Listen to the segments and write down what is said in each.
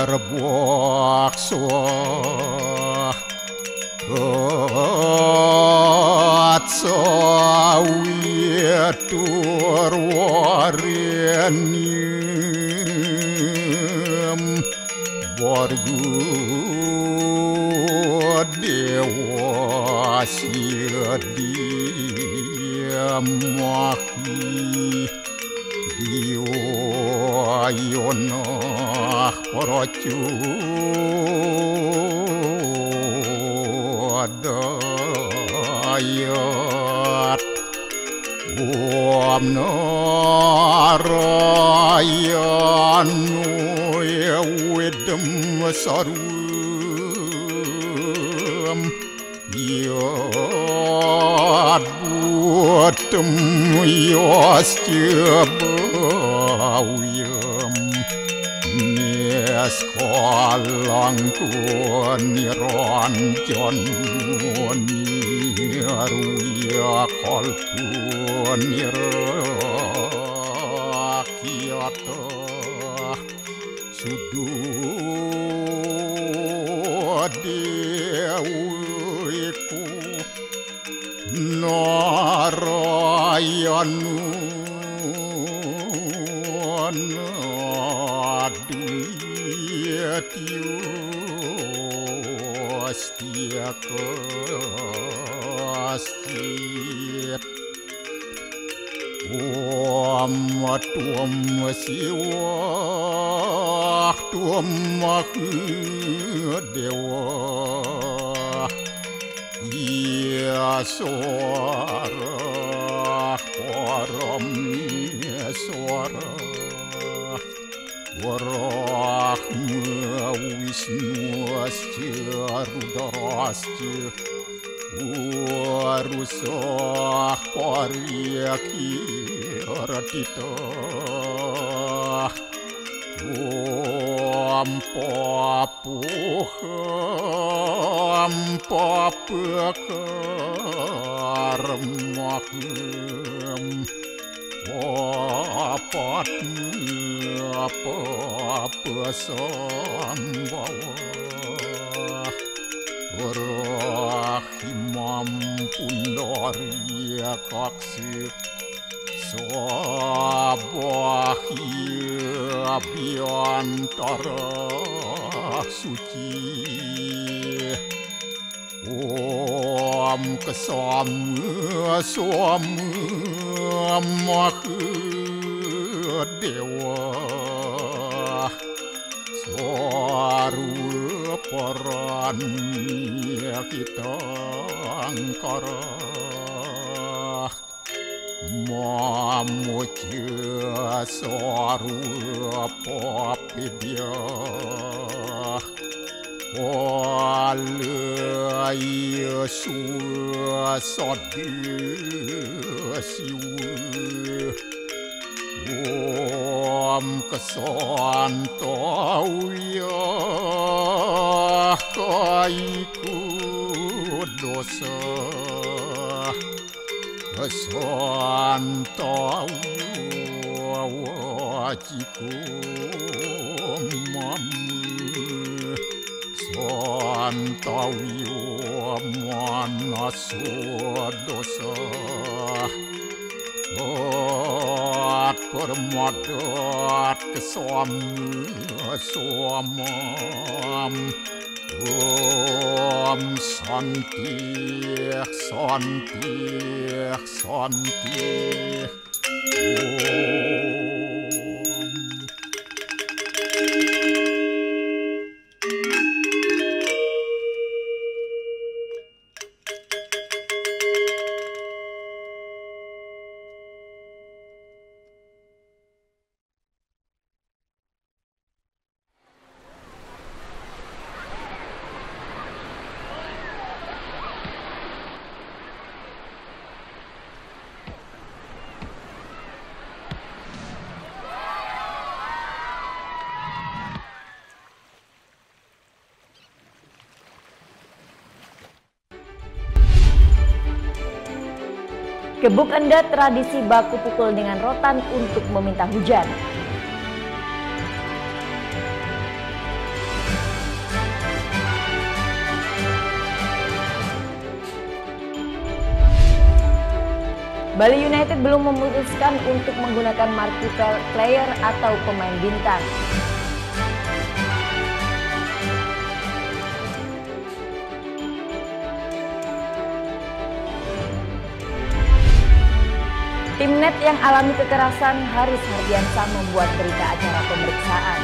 Burbakso Atsawitur warenyem Borgu dewa sidiamahi Diwayona Paracu Dayat Om Narayanu Yawidam Sarum Yad Buatam Yastyabawiyam Neskalangku niranjan Niruya kalku nirakyata Sudu dewiku Narayanu Nadiyatyu Astiakastit Om Tuam Siwa Tuam Dewa Yaswara Parameswara Warahma Wisnu Asya Rudrasya Warusah Paryakiratita Om Papuham Papakarmaham Papatnya Papasambhawa Rahimam Pundarya Kaksir Sabahya Biantara Suci Om Kesama Sama Mahadewa Swaru Paranya kita angkara Mamuja Swaru Papidya Walaya Suasadya Siwa Om Kesantauya Kaiku Dosa Kesantauya Wajiku Mamu Santauya Manaswa Dosa At permadat kesamam Om Santi Santi Santi Om Gebuk Endat, tradisi baku pukul dengan rotan untuk meminta hujan. Bali United belum memutuskan untuk menggunakan marquee player atau pemain bintang. Timnet yang alami kekerasan, Haris Hardiansah membuat berita acara pemeriksaan.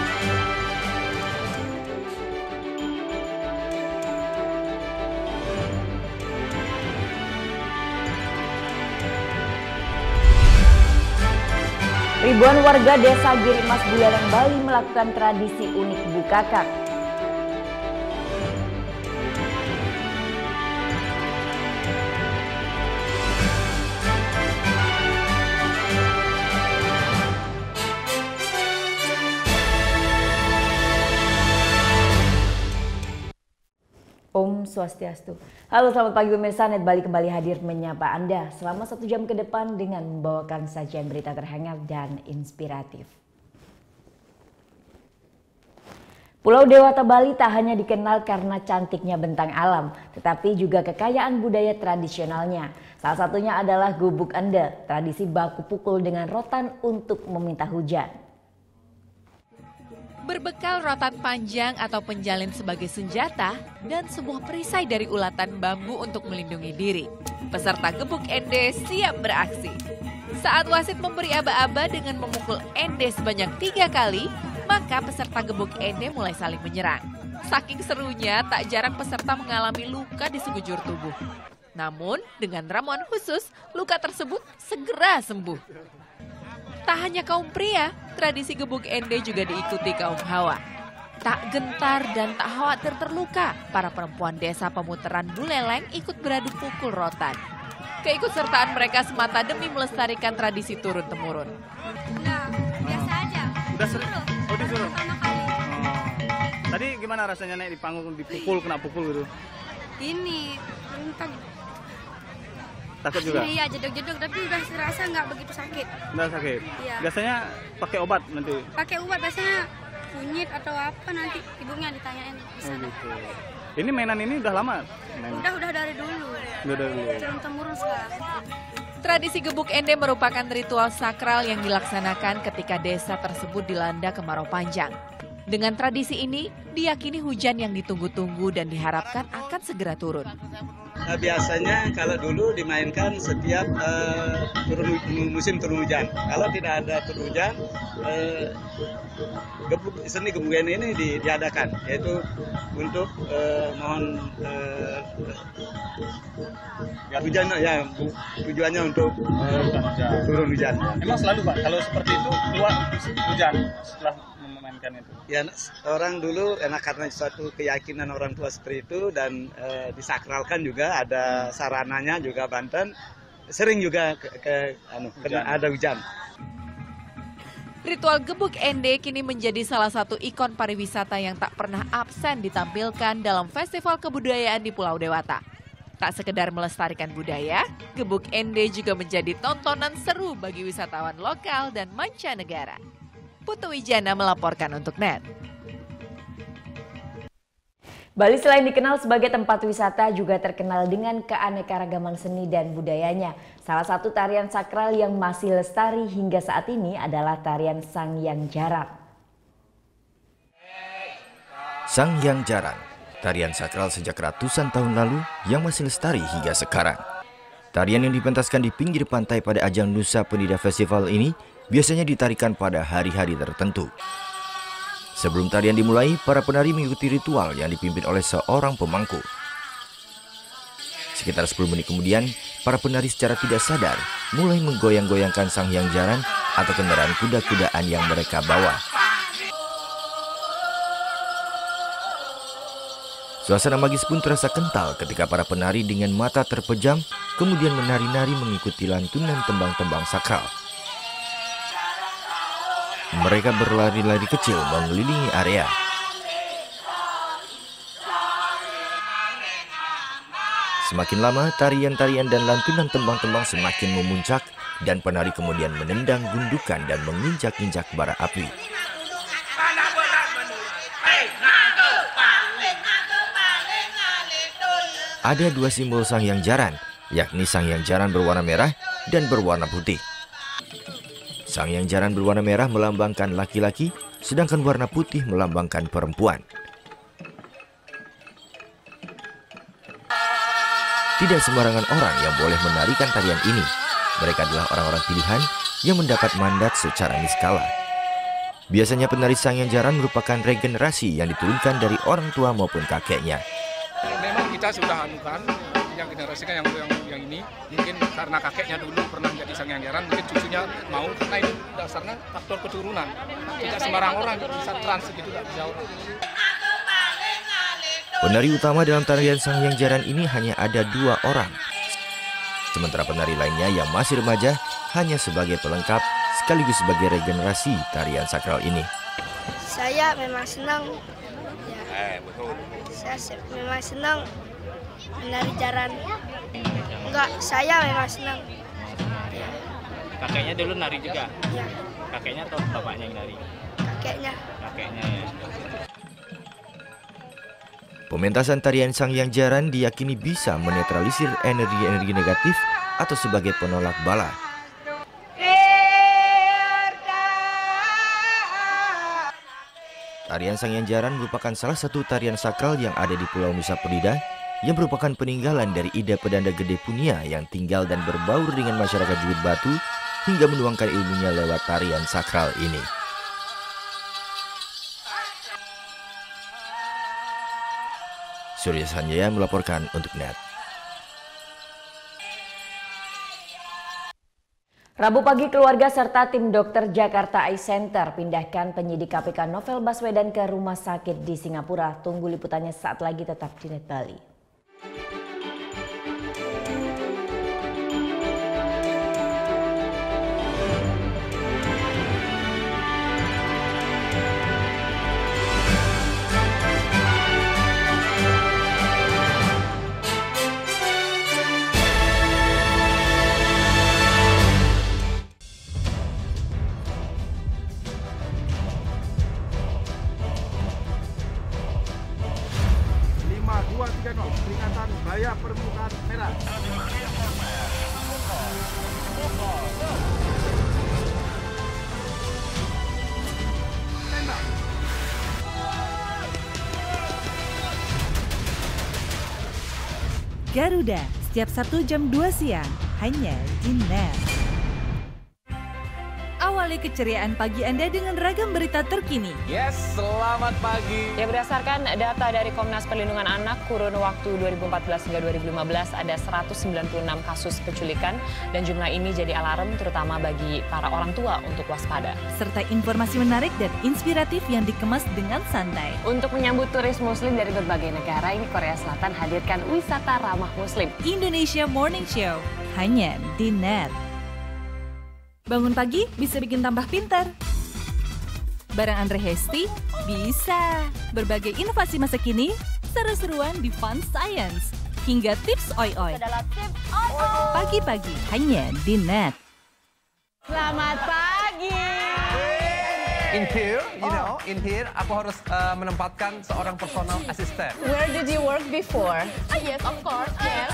Ribuan warga desa Girimas Buleleng, Bali melakukan tradisi unik Bukakak. Om Swastiastu. Halo, selamat pagi pemirsa. Net Bali kembali hadir menyapa Anda selama 1 jam ke depan dengan membawakan sajian berita terhangat dan inspiratif. Pulau Dewata Bali tak hanya dikenal karena cantiknya bentang alam, tetapi juga kekayaan budaya tradisionalnya. Salah satunya adalah gubuk ende, tradisi baku pukul dengan rotan untuk meminta hujan. Berbekal rotan panjang atau penjalin sebagai senjata dan sebuah perisai dari ulatan bambu untuk melindungi diri, peserta gebuk ende siap beraksi. Saat wasit memberi aba-aba dengan memukul ende sebanyak 3 kali, maka peserta gebuk ende mulai saling menyerang. Saking serunya, tak jarang peserta mengalami luka di sekujur tubuh. Namun, dengan ramuan khusus, luka tersebut segera sembuh. Tak hanya kaum pria, tradisi gebuk ende juga diikuti kaum hawa. Tak gentar dan tak khawatir terluka, para perempuan desa Pemutaran Buleleng ikut beradu pukul rotan. Keikutsertaan mereka semata demi melestarikan tradisi turun-temurun. Enggak, biasa aja. Udah sering? Oh, disuruh? Pertama kali. Tadi gimana rasanya naik di panggung, dipukul, kena pukul gitu? Ini, entah. Takut juga? Iya, jedok-jedok, tapi udah serasa nggak begitu sakit. Udah sakit? Iya. Biasanya pakai obat nanti? Pakai obat biasanya kunyit atau apa nanti ibunya ditanyain di sana. Gitu. Ini mainan ini udah lama? Udah dari dulu. Udah dari dulu. Turun-temurun sekarang. Tradisi gebuk ende merupakan ritual sakral yang dilaksanakan ketika desa tersebut dilanda kemarau panjang. Dengan tradisi ini, diyakini hujan yang ditunggu-tunggu dan diharapkan akan segera turun. Biasanya kalau dulu dimainkan setiap musim turun hujan. Kalau tidak ada turun hujan, seni gebuk ende ini diadakan, yaitu untuk mohon hujan, ya tujuannya untuk turun hujan. Emang selalu Pak, kalau seperti itu keluar hujan setelah memainkan itu? Ya, orang dulu karena suatu keyakinan orang tua seperti itu dan disakralkan juga, ada sarananya juga Banten, sering juga kena ada hujan. Ritual gebuk ende kini menjadi salah satu ikon pariwisata yang tak pernah absen ditampilkan dalam festival kebudayaan di Pulau Dewata. Tak sekedar melestarikan budaya, gebuk ende juga menjadi tontonan seru bagi wisatawan lokal dan mancanegara. Putu Wijana melaporkan untuk NET. Bali selain dikenal sebagai tempat wisata juga terkenal dengan keanekaragaman seni dan budayanya. Salah satu tarian sakral yang masih lestari hingga saat ini adalah tarian Sanghyang Jaran. Sanghyang Jaran, tarian sakral sejak ratusan tahun lalu yang masih lestari hingga sekarang. Tarian yang dipentaskan di pinggir pantai pada ajang Nusa Penida Festival ini biasanya ditarikan pada hari-hari tertentu. Sebelum tarian dimulai, para penari mengikuti ritual yang dipimpin oleh seorang pemangku. Sekitar 10 menit kemudian, para penari secara tidak sadar mulai menggoyang-goyangkan Sanghyang Jaran atau kendaraan kuda-kudaan yang mereka bawa. Suasana magis pun terasa kental ketika para penari dengan mata terpejam kemudian menari-nari mengikuti lantunan tembang-tembang sakral. Mereka berlari-lari kecil mengelilingi area. Semakin lama, tarian-tarian dan lantunan tembang-tembang semakin memuncak dan penari kemudian menendang gundukan dan menginjak-injak bara api. Ada dua simbol Sanghyang Jaran, yakni Sangyang Jaran berwarna merah dan berwarna putih. Sangyang Jaran berwarna merah melambangkan laki-laki, sedangkan warna putih melambangkan perempuan. Tidak sembarangan orang yang boleh menarikan tarian ini. Mereka adalah orang-orang pilihan yang mendapat mandat secara niskala. Biasanya penari Sangyang Jaran merupakan regenerasi yang diturunkan dari orang tua maupun kakeknya. Memang kita sudah anukan yang generasikan yang ini, mungkin karena kakeknya dulu pernah jadi Sangyang Jaran, mungkin cucunya mau, karena itu dasarnya faktor keturunan. Tidak sembarang orang bisa trans gitu, tidak bisa orang. Penari utama dalam tarian Sangyang Jaran ini hanya ada 2 orang. Sementara penari lainnya yang masih remaja hanya sebagai pelengkap sekaligus sebagai regenerasi tarian sakral ini. Saya memang senang. Ya, saya memang senang menari jaran. Enggak, saya memang senang. Ya. Kakeknya dulu nari juga? Ya. Kakeknya atau bapaknya yang nari? Kakeknya. Kakeknya ya. Pementasan tarian Sangyang Jaran diyakini bisa menetralisir energi-energi negatif atau sebagai penolak bala. Tarian Sangyang Jaran merupakan salah satu tarian sakral yang ada di Pulau Nusa Penida yang merupakan peninggalan dari Ida Pedanda Gede Punia yang tinggal dan berbaur dengan masyarakat Juit Batu hingga menuangkan ilmunya lewat tarian sakral ini. Surya Sanjaya melaporkan untuk NET. Rabu pagi keluarga serta tim dokter Jakarta Eye Center pindahkan penyidik KPK Novel Baswedan ke rumah sakit di Singapura. Tunggu liputannya saat lagi, tetap di NET Bali. Peringatan bahaya permukaan merah. Garuda, setiap Sabtu jam 2 siang, hanya di NET. Awali keceriaan pagi Anda dengan ragam berita terkini. Yes, selamat pagi. Ya, berdasarkan data dari Komnas Perlindungan Anak, kurun waktu 2014 hingga 2015 ada 196 kasus penculikan dan jumlah ini jadi alarm terutama bagi para orang tua untuk waspada. Serta informasi menarik dan inspiratif yang dikemas dengan santai. Untuk menyambut turis muslim dari berbagai negara, ini Korea Selatan hadirkan wisata ramah muslim. Indonesia Morning Show, hanya di NET. Bangun pagi bisa bikin tambah pintar. Bareng Andre Hesti bisa. Berbagai inovasi masa kini, seru-seruan di Fun Science. Hingga tips oi-oi. Pagi-pagi hanya di NET. Selamat pagi. In here, aku harus menempatkan seorang personal assistant. Where did you work before? Yes, of course. Yes.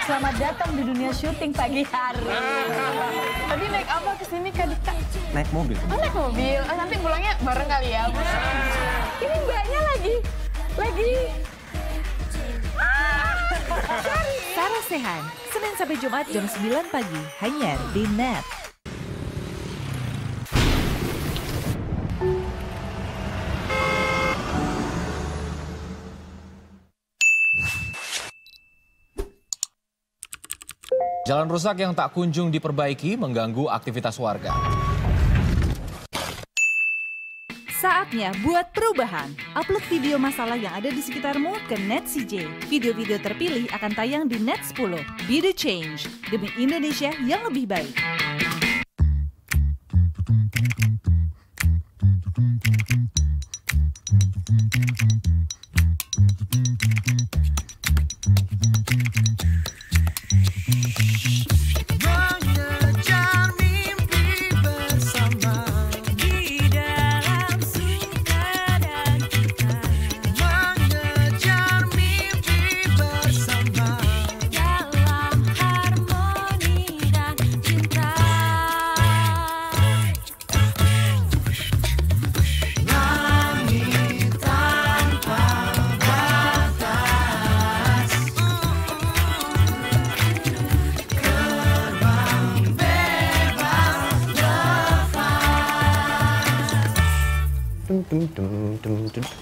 Selamat datang di dunia syuting pagi hari. Tadi naik apa kesini Kak Dika? Naik mobil. Oh, naik mobil. Oh, nanti pulangnya bareng kali ya. Ini mbaknya lagi. Sarah Sehan, Senin sampai Jumat jam 9 pagi, hanya di NET. Jalan rusak yang tak kunjung diperbaiki mengganggu aktivitas warga. Saatnya buat perubahan. Upload video masalah yang ada di sekitarmu ke NET CJ. Video-video terpilih akan tayang di NET 10. Be the change demi Indonesia yang lebih baik.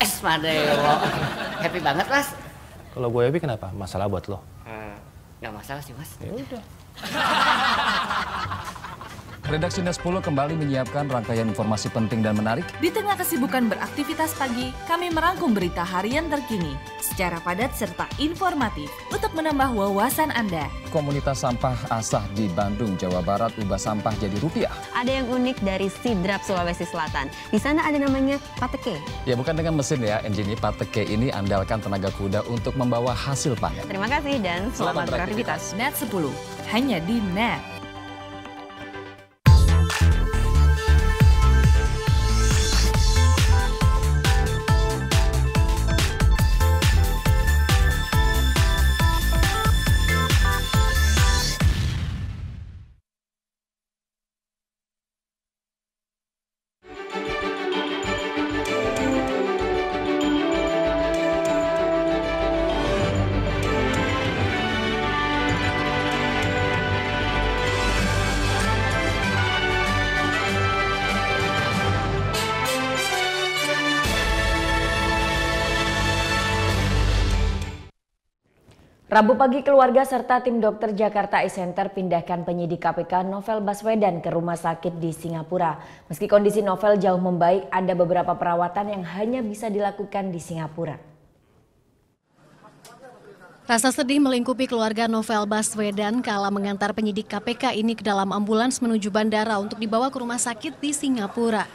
Espadeo. Happy banget, Mas. Kalau gue happy kenapa? Masalah buat lo? Nggak masalah sih, Mas. Ya udah. Redaksi Net 10 kembali menyiapkan rangkaian informasi penting dan menarik. Di tengah kesibukan beraktivitas pagi, kami merangkum berita harian terkini secara padat serta informatif untuk menambah wawasan Anda. Komunitas sampah Asah di Bandung, Jawa Barat ubah sampah jadi rupiah. Ada yang unik dari Sidrap, Sulawesi Selatan. Di sana ada namanya pateke. Ya bukan dengan mesin ya, engine pateke ini andalkan tenaga kuda untuk membawa hasil panen. Terima kasih dan selamat beraktivitas. Net 10, hanya di Net. Rabu pagi, keluarga serta tim dokter Jakarta Eye Center pindahkan penyidik KPK Novel Baswedan ke rumah sakit di Singapura. Meski kondisi Novel jauh membaik, ada beberapa perawatan yang hanya bisa dilakukan di Singapura. Rasa sedih melingkupi keluarga Novel Baswedan kala mengantar penyidik KPK ini ke dalam ambulans menuju bandara untuk dibawa ke rumah sakit di Singapura.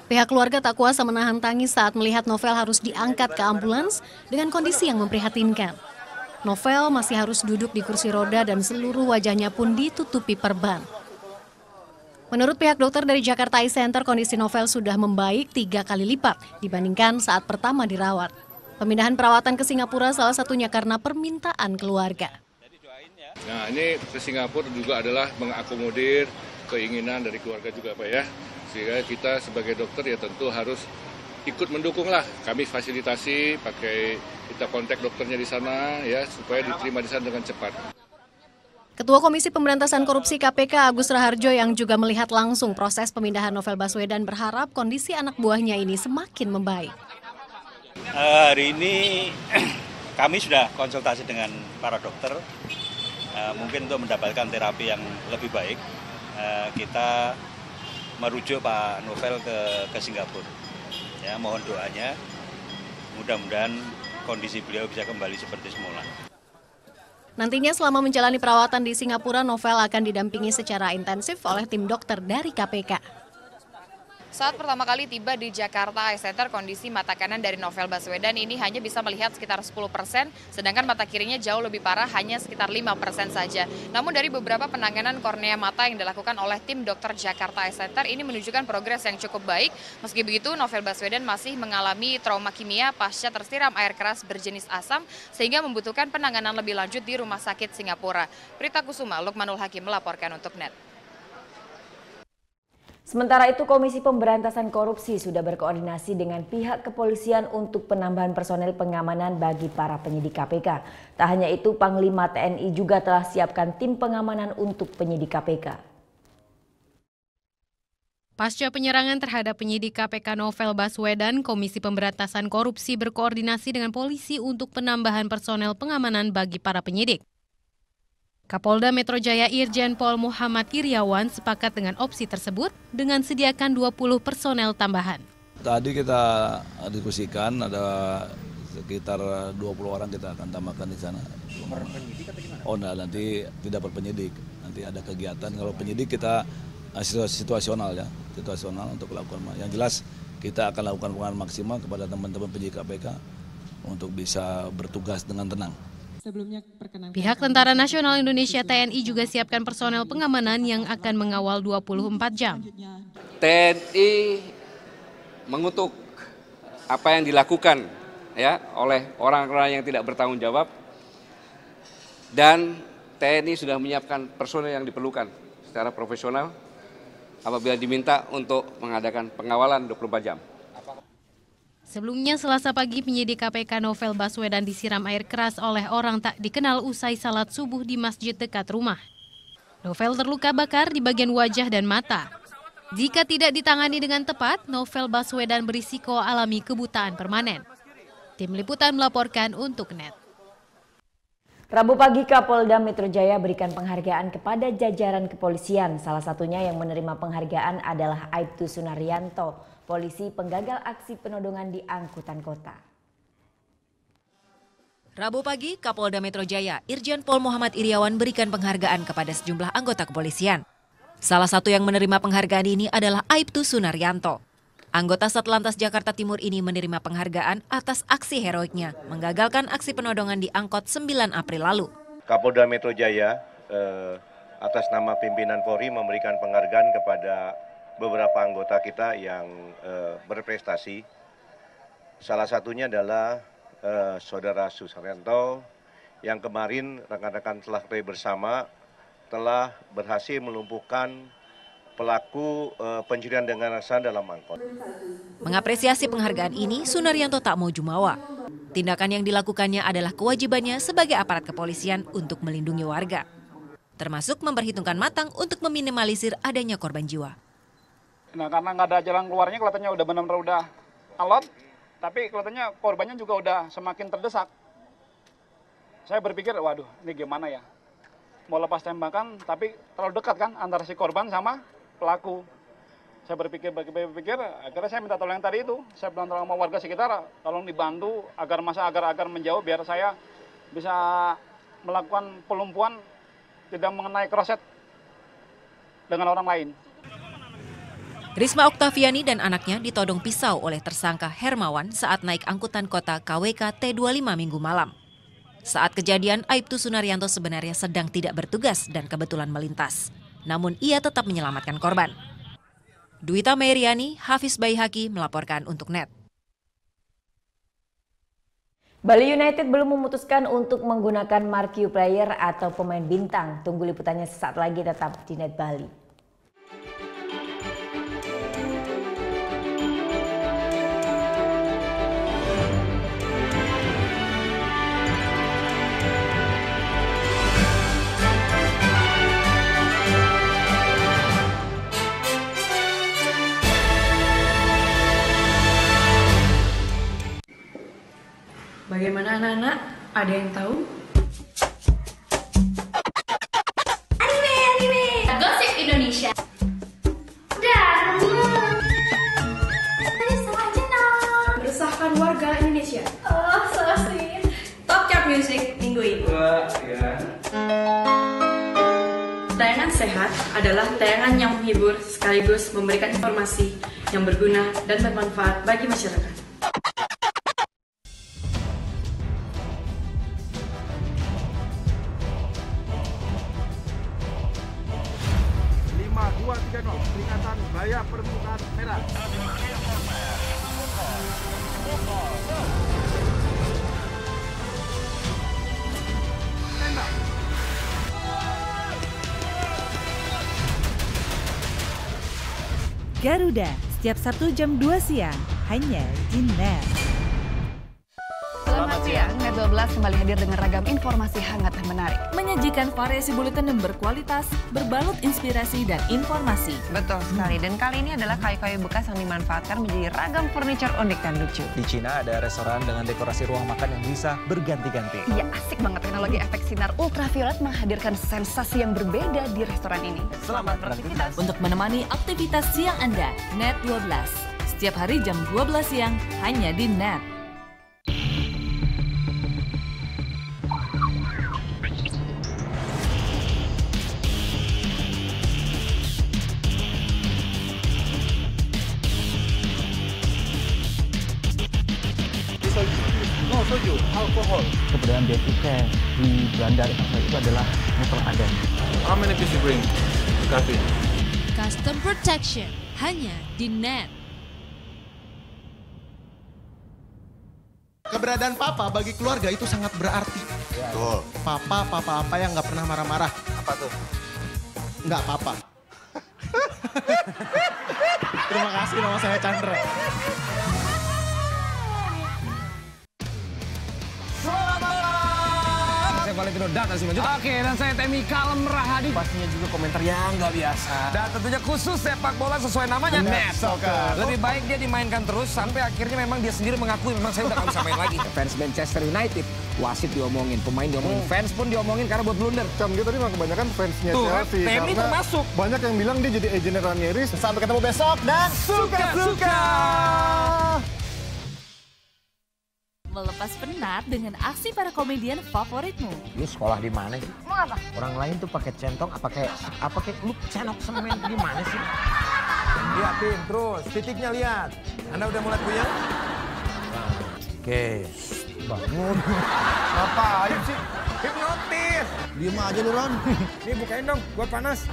Pihak keluarga tak kuasa menahan tangis saat melihat Novel harus diangkat ke ambulans dengan kondisi yang memprihatinkan. Novel masih harus duduk di kursi roda dan seluruh wajahnya pun ditutupi perban. Menurut pihak dokter dari Jakarta Eye Center, kondisi Novel sudah membaik 3 kali lipat dibandingkan saat pertama dirawat. Pemindahan perawatan ke Singapura salah satunya karena permintaan keluarga. Nah, ini ke Singapura juga adalah mengakomodir keinginan dari keluarga juga, Pak ya. Sehingga kita sebagai dokter ya tentu harus ikut mendukung lah. Kami fasilitasi, kita kontak dokternya di sana ya supaya diterima di sana dengan cepat. Ketua Komisi Pemberantasan Korupsi KPK Agus Raharjo yang juga melihat langsung proses pemindahan Novel Baswedan berharap kondisi anak buahnya ini semakin membaik. Hari ini kami sudah konsultasi dengan para dokter, mungkin untuk mendapatkan terapi yang lebih baik. Kita merujuk Pak Novel ke Singapura. Ya, mohon doanya, mudah-mudahan kondisi beliau bisa kembali seperti semula. Nantinya selama menjalani perawatan di Singapura, Novel akan didampingi secara intensif oleh tim dokter dari KPK. Saat pertama kali tiba di Jakarta Eye Center, kondisi mata kanan dari Novel Baswedan ini hanya bisa melihat sekitar 10%, sedangkan mata kirinya jauh lebih parah, hanya sekitar 5% saja. Namun dari beberapa penanganan kornea mata yang dilakukan oleh tim dokter Jakarta Eye Center ini menunjukkan progres yang cukup baik. Meski begitu, Novel Baswedan masih mengalami trauma kimia pasca tersiram air keras berjenis asam, sehingga membutuhkan penanganan lebih lanjut di Rumah Sakit Singapura. Prita Kusuma, Lukmanul Hakim melaporkan untuk NET. Sementara itu, Komisi Pemberantasan Korupsi sudah berkoordinasi dengan pihak kepolisian untuk penambahan personel pengamanan bagi para penyidik KPK. Tak hanya itu, Panglima TNI juga telah siapkan tim pengamanan untuk penyidik KPK. Pasca penyerangan terhadap penyidik KPK Novel Baswedan, Komisi Pemberantasan Korupsi berkoordinasi dengan polisi untuk penambahan personel pengamanan bagi para penyidik. Kapolda Metro Jaya Irjen Pol Muhammad Iriawan sepakat dengan opsi tersebut dengan sediakan 20 personel tambahan. Tadi kita diskusikan ada sekitar 20 orang kita akan tambahkan di sana. Per penyidik atau gimana? Oh, nah, nanti tidak per penyidik. Nanti ada kegiatan. Kalau penyidik kita situasional ya, situasional untuk lakukan. Yang jelas kita akan lakukan pengawalan maksimal kepada teman-teman penyidik KPK untuk bisa bertugas dengan tenang. Pihak Tentara Nasional Indonesia TNI juga siapkan personel pengamanan yang akan mengawal 24 jam. TNI mengutuk apa yang dilakukan ya oleh orang-orang yang tidak bertanggung jawab, dan TNI sudah menyiapkan personel yang diperlukan secara profesional apabila diminta untuk mengadakan pengawalan 24 jam. Sebelumnya Selasa pagi penyidik KPK Novel Baswedan disiram air keras oleh orang tak dikenal usai salat subuh di masjid dekat rumah. Novel terluka bakar di bagian wajah dan mata. Jika tidak ditangani dengan tepat, Novel Baswedan berisiko alami kebutaan permanen. Tim Liputan melaporkan untuk NET. Rabu pagi Kapolda Metro Jaya berikan penghargaan kepada jajaran kepolisian. Salah satunya yang menerima penghargaan adalah Aibtu Sunaryanto, polisi penggagal aksi penodongan di angkutan kota. Rabu pagi, Kapolda Metro Jaya, Irjen Pol Muhammad Iriawan berikan penghargaan kepada sejumlah anggota kepolisian. Salah satu yang menerima penghargaan ini adalah Aibtu Sunaryanto. Anggota Satlantas Jakarta Timur ini menerima penghargaan atas aksi heroiknya menggagalkan aksi penodongan di angkot 9 April lalu. Kapolda Metro Jaya atas nama pimpinan Polri memberikan penghargaan kepada beberapa anggota kita yang berprestasi. Salah satunya adalah Saudara Sunaryanto yang kemarin rekan-rekan telah ketahui bersama telah berhasil melumpuhkan pelaku pencurian dengan rasa dalam angkot. Mengapresiasi penghargaan ini, Sunaryanto tak mau jumawa. Tindakan yang dilakukannya adalah kewajibannya sebagai aparat kepolisian untuk melindungi warga, termasuk memperhitungkan matang untuk meminimalisir adanya korban jiwa. Nah, karena nggak ada jalan keluarnya, kelihatannya udah benar-benar udah alot, tapi kelihatannya korbannya juga udah semakin terdesak. Saya berpikir, waduh, ini gimana ya? Mau lepas tembakan, tapi terlalu dekat kan antara si korban sama pelaku. Saya berpikir, akhirnya saya minta tolong yang tadi itu. Saya bilang tolong sama warga sekitar, tolong dibantu agar menjauh biar saya bisa melakukan pelumpuhan tidak mengenai kroset dengan orang lain. Risma Oktaviani dan anaknya ditodong pisau oleh tersangka Hermawan saat naik angkutan kota KWK T25 Minggu malam. Saat kejadian, Aibtu Sunaryanto sebenarnya sedang tidak bertugas dan kebetulan melintas. Namun ia tetap menyelamatkan korban. Duita Meriani, Hafiz Baihaqi melaporkan untuk NET. Bali United belum memutuskan untuk menggunakan marquee player atau pemain bintang. Tunggu liputannya sesaat lagi, tetap di NET Bali. Bagaimana anak-anak? Ada yang tahu? Anime! Gosip Indonesia. Meresahkan warga Indonesia. Oh, so sweet. Top Chart Music minggu ini. Tayangan sehat adalah tayangan yang menghibur sekaligus memberikan informasi yang berguna dan bermanfaat bagi masyarakat. 5, 4, 3, 2, peringatan bahaya permukaan merah. Garuda, setiap Sabtu jam 2 siang, hanya di NET. Selamat siang, NET 12 kembali hadir dengan ragam informasi hangat dan menarik. Menyajikan variasi buletin yang berkualitas, berbalut inspirasi dan informasi. Betul sekali, dan kali ini adalah kayu-kayu bekas yang dimanfaatkan menjadi ragam furniture unik dan lucu. Di Cina ada restoran dengan dekorasi ruang makan yang bisa berganti-ganti. Iya, asik banget. Teknologi efek sinar ultraviolet menghadirkan sensasi yang berbeda di restoran ini. Selamat beraktivitas. Untuk menemani aktivitas siang Anda, NET 12. Setiap hari jam 12 siang, hanya di NET. Soju, alkohol. Keberadaan bea cukai di Belanda itu adalah level ada. How many pieces you bring? Coffee. Custom Protection hanya di NET. Keberadaan papa bagi keluarga itu sangat berarti. Betul. Papa apa yang nggak pernah marah-marah. Apa tuh? Nggak apa-apa. Terima kasih, nama saya Chandra. Valentino dan Azim Lanjut. Oke, dan saya Temi Kalem Rahadi. Pastinya juga komentar yang nggak biasa. Dan tentunya khusus sepak bola sesuai namanya Net Soccer. Lebih baik dia dimainkan terus sampai akhirnya memang dia sendiri mengakui memang saya udah nggak bisa main lagi. Fans Manchester United, wasit diomongin, pemain diomongin, fans pun diomongin karena buat blunder. Dia tadi mah kebanyakan fansnya Chelsea. Temi termasuk. Banyak yang bilang dia jadi agennya Ranieri. Sampai ketemu besok dan suka-suka. Melepas penat dengan aksi para komedian favoritmu. Lu sekolah di mana sih? Mau apa? Orang lain tuh pakai centong, apa kayak lu cenok semen gimana sih? Lihatin terus, titiknya lihat. Anda udah mulai puyeng? Oke, bangun. Ngapain sih? Hipnotis. Diem aja lu, Ron. Nih bukain dong, gua panas.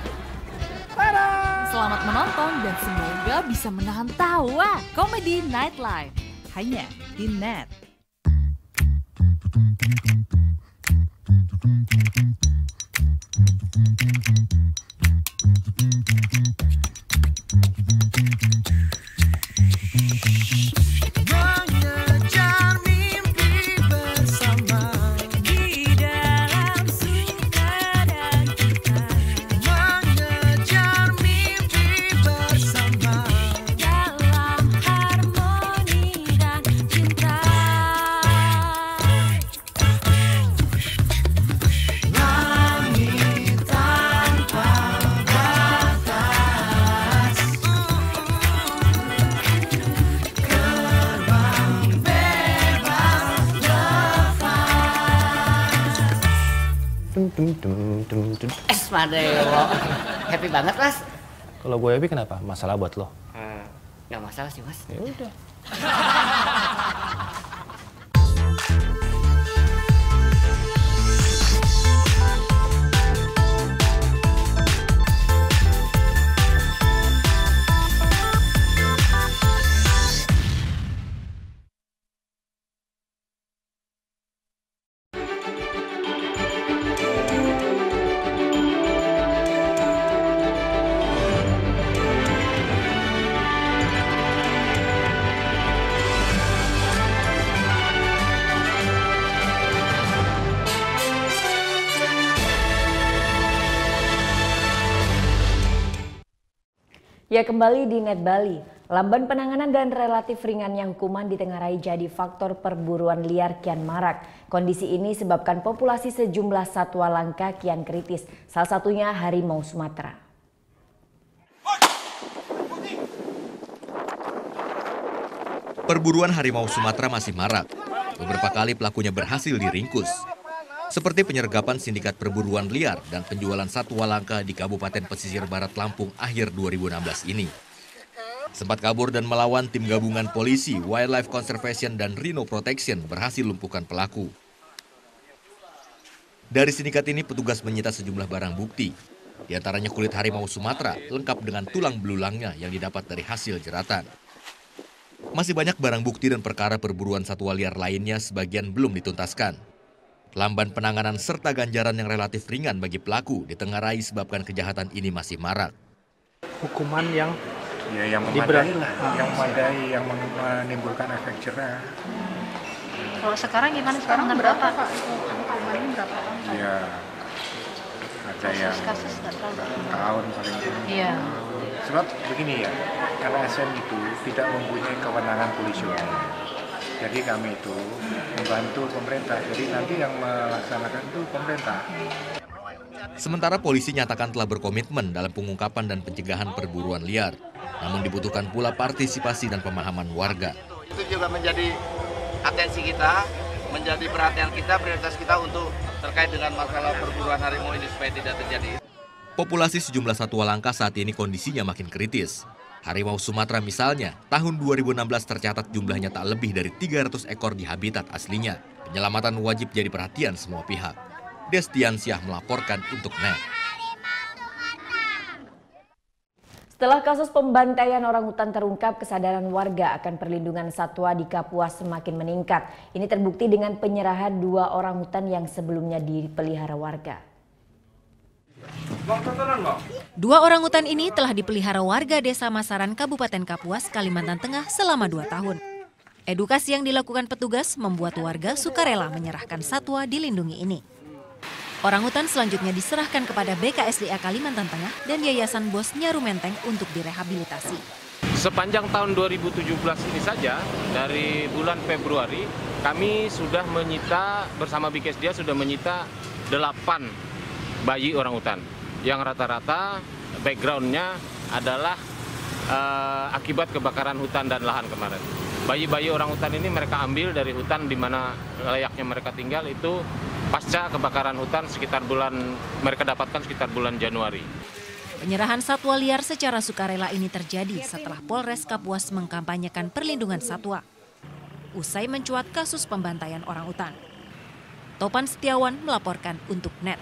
Selamat menonton dan semoga bisa menahan tawa. Komedi Nightlife hanya di Net. Mengejar mimpi bersama di dalam suka dan duka. Mengejar mimpi bersama dalam harmoni dan cinta. Langit tanpa batas. Madeo. Happy banget, Mas. Kalau gue happy kenapa? Masalah buat lo? Nggak masalah sih, Mas. Ya udah. Ya, kembali di Net Bali. Lamban penanganan dan relatif ringannya hukuman ditengarai jadi faktor perburuan liar kian marak. Kondisi ini sebabkan populasi sejumlah satwa langka kian kritis, salah satunya harimau Sumatera. Perburuan harimau Sumatera masih marak. Beberapa kali pelakunya berhasil diringkus. Seperti penyergapan sindikat perburuan liar dan penjualan satwa langka di Kabupaten Pesisir Barat Lampung akhir 2016 ini. Sempat kabur dan melawan tim gabungan polisi, Wildlife Conservation dan Rhino Protection berhasil lumpuhkan pelaku. Dari sindikat ini petugas menyita sejumlah barang bukti. Di antaranya kulit harimau Sumatera lengkap dengan tulang belulangnya yang didapat dari hasil jeratan. Masih banyak barang bukti dan perkara perburuan satwa liar lainnya sebagian belum dituntaskan. Lamban penanganan serta ganjaran yang relatif ringan bagi pelaku ditengarai sebabkan kejahatan ini masih marak. Hukuman yang memadai, yang menimbulkan efek jerah. Kalau sekarang gimana? Sekarang berapa Pak? Hukumannya berapa? Ya, ada yang tahun paling. Iya. Sebab begini ya, LSM itu tidak mempunyai kewenangan polisional. Jadi kami itu membantu pemerintah, jadi nanti yang melaksanakan itu pemerintah. Sementara polisi nyatakan telah berkomitmen dalam pengungkapan dan pencegahan perburuan liar. Namun dibutuhkan pula partisipasi dan pemahaman warga. Itu juga menjadi atensi kita, menjadi perhatian kita, prioritas kita untuk terkait dengan masalah perburuan harimau ini supaya tidak terjadi. Populasi sejumlah satwa langka saat ini kondisinya makin kritis. Harimau Sumatera misalnya, tahun 2016 tercatat jumlahnya tak lebih dari 300 ekor di habitat aslinya. Penyelamatan wajib jadi perhatian semua pihak. Destiansyah melaporkan untuk NET. Setelah kasus pembantaian orangutan terungkap, kesadaran warga akan perlindungan satwa di Kapuas semakin meningkat. Ini terbukti dengan penyerahan 2 orangutan yang sebelumnya dipelihara warga. 2 orangutan ini telah dipelihara warga Desa Masaran, Kabupaten Kapuas, Kalimantan Tengah selama 2 tahun. Edukasi yang dilakukan petugas membuat warga sukarela menyerahkan satwa dilindungi ini. Orangutan selanjutnya diserahkan kepada BKSDA Kalimantan Tengah dan Yayasan Bos Nyaru Menteng untuk direhabilitasi. Sepanjang tahun 2017 ini saja, dari bulan Februari, kami sudah menyita, bersama BKSDA sudah menyita 8 bayi orangutan. Yang rata-rata backgroundnya adalah akibat kebakaran hutan dan lahan kemarin. Bayi-bayi orangutan ini mereka ambil dari hutan di mana layaknya mereka tinggal itu pasca kebakaran hutan mereka dapatkan sekitar bulan Januari. Penyerahan satwa liar secara sukarela ini terjadi setelah Polres Kapuas mengkampanyekan perlindungan satwa. Usai mencuat kasus pembantaian orangutan. Topan Setiawan melaporkan untuk NET.